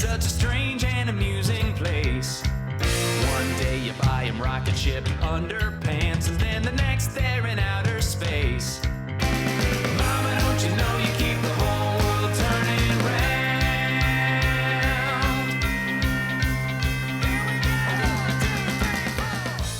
such a strange and amusing place. One day you buy him rocket ship underpants, and then the next they're in outer space. Mama, don't you know you keep the whole world turning round?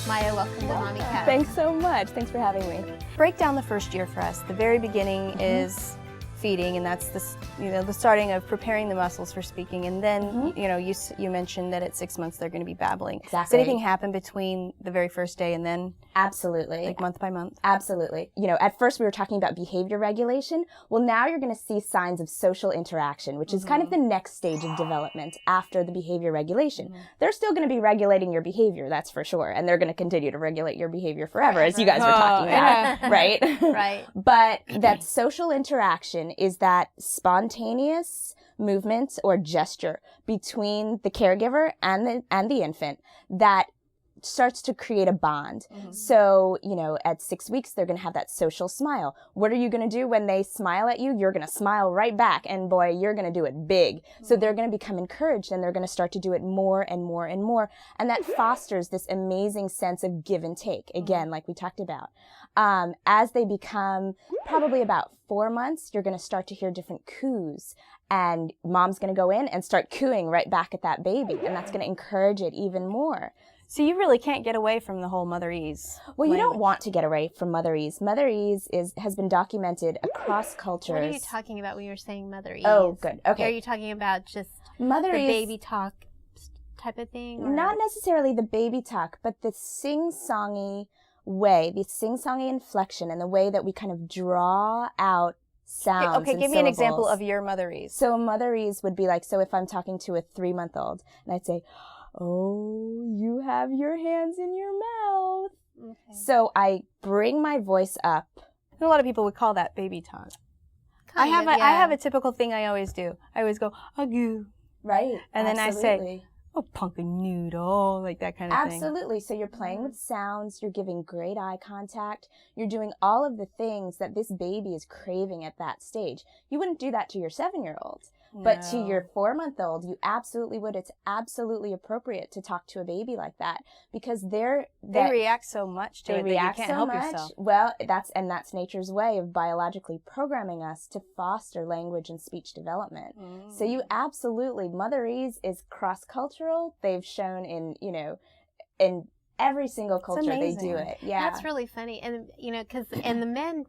Maya, welcome to Mommy Cast. Thanks so much. Thanks for having me. Break down the first year for us. The very beginning is feeding, and that's the starting of preparing the muscles for speaking. And then you mentioned that at 6 months they're going to be babbling. Exactly. Does anything happen between the very first day and then? Absolutely. Like month by month? Absolutely. At first we were talking about behavior regulation. Well, now you're going to see signs of social interaction, which is kind of the next stage of development after the behavior regulation. They're still going to be regulating your behavior, that's for sure. And they're going to continue to regulate your behavior forever, as you guys were talking about, right? Right. But that social interaction is that spontaneous movement or gesture between the caregiver and the infant that starts to create a bond. So, at 6 weeks, they're going to have that social smile. What are you going to do when they smile at you? You're going to smile right back, and boy, you're going to do it big. So they're going to become encouraged, and they're going to start to do it more and more and more. And that fosters this amazing sense of give and take, again, like we talked about. As they become probably about 4 months, you're going to start to hear different coos. And mom's going to go in and start cooing right back at that baby, and that's going to encourage it even more. So you really can't get away from the whole motherese. Well, you don't want to get away from motherese. Motherese has been documented across cultures. What are you talking about when you're saying motherese? Oh, good. Okay. Are you talking about just Motherese, the baby talk type of thing? Or? Not necessarily the baby talk, but the sing-songy way, the sing-songy inflection, and the way that we kind of draw out sounds. Okay, give me an example of your motherese. So a motherese would be like, so if I'm talking to a 3-month-old, and I'd say, "Oh, you have your hands in your mouth." Okay. So I bring my voice up. A lot of people would call that baby talk. I have a typical thing I always do. I always go, "Agoo." Right. And then absolutely. I say, "Oh, punk a noodle," like that kind of thing. Absolutely. So you're playing with sounds, you're giving great eye contact, you're doing all of the things that this baby is craving at that stage. You wouldn't do that to your 7-year-old. But to your 4-month-old, you absolutely would. It's absolutely appropriate to talk to a baby like that because they react so much to it that you can't help yourself. Well, that's nature's way of biologically programming us to foster language and speech development. So you absolutely, motherese is cross-cultural. They've shown in every single culture they do it. Yeah. That's really funny. And, because the men,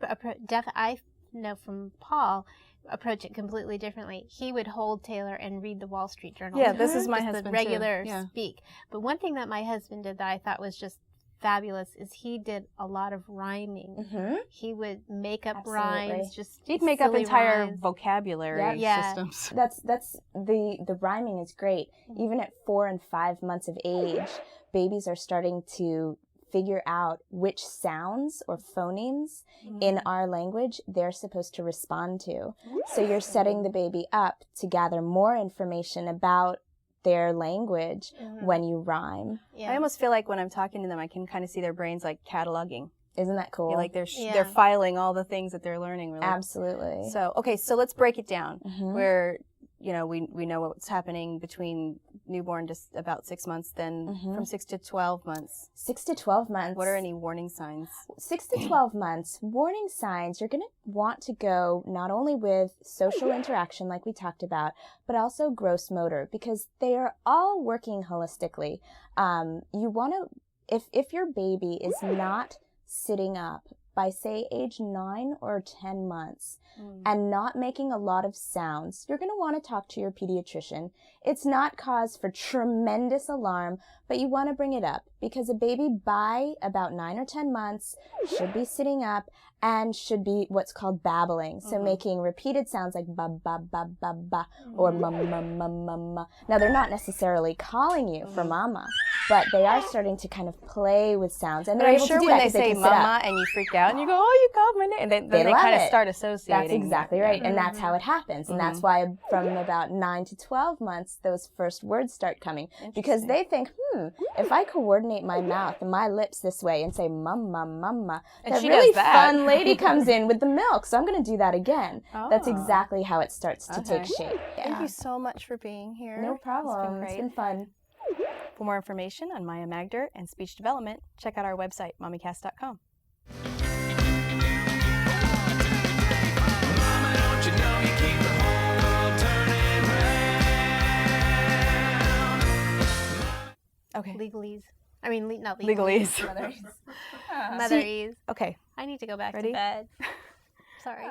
I know from Paul, approach it completely differently. He would hold Taylor and read the Wall Street Journal. Yeah, this is my just husband the regular too. Yeah. speak. But one thing that my husband did that I thought was just fabulous is he did a lot of rhyming. He would make up rhymes. He'd make up entire rhymes. vocabulary systems. That's the rhyming is great. Even at 4 and 5 months of age, babies are starting to figure out which sounds or phonemes in our language they're supposed to respond to. So you're setting the baby up to gather more information about their language when you rhyme. Yeah. I almost feel like when I'm talking to them, I can kind of see their brains like cataloging. Isn't that cool? Like they're filing all the things that they're learning. Really. Absolutely. So, okay, so let's break it down. Where, we know what's happening between newborn to about 6 months, then from 6 to 12 months. 6 to 12 months. What are any warning signs? 6 to 12 months, warning signs, you're going to want to go not only with social interaction like we talked about, but also gross motor because they are all working holistically. You want to, if your baby is not sitting up by, say, age 9 or 10 months and not making a lot of sounds, you're going to want to talk to your pediatrician. It's not cause for tremendous alarm, but you want to bring it up because a baby by about 9 or 10 months should be sitting up and should be what's called babbling. So making repeated sounds like ba, ba, ba, ba, ba, or ma, ma, ma, ma, ma. Now, they're not necessarily calling you for mama, but they are starting to kind of play with sounds, and But they're I'm able sure to do when that they 'cause they say can sit up. mama and you freak out and you go, oh, you called my name, and then they love kind of it. start associating. That's exactly right, and that's how it happens, and that's why from about 9 to 12 months, those first words start coming, because they think, if I coordinate my mouth and my lips this way and say mama, mama, And that she really does that. fun lady comes in with the milk, so I'm going to do that again. That's exactly how it starts to take shape. Thank you so much for being here. No problem. It's been fun. For more information on Maia Magder and speech development, check out our website, mommycast.com. Mama, don't you know you keep the whole world turning round? Okay. Legalese. I mean, not Legalese. Motherese. Okay. I need to go back Ready? to bed. Sorry.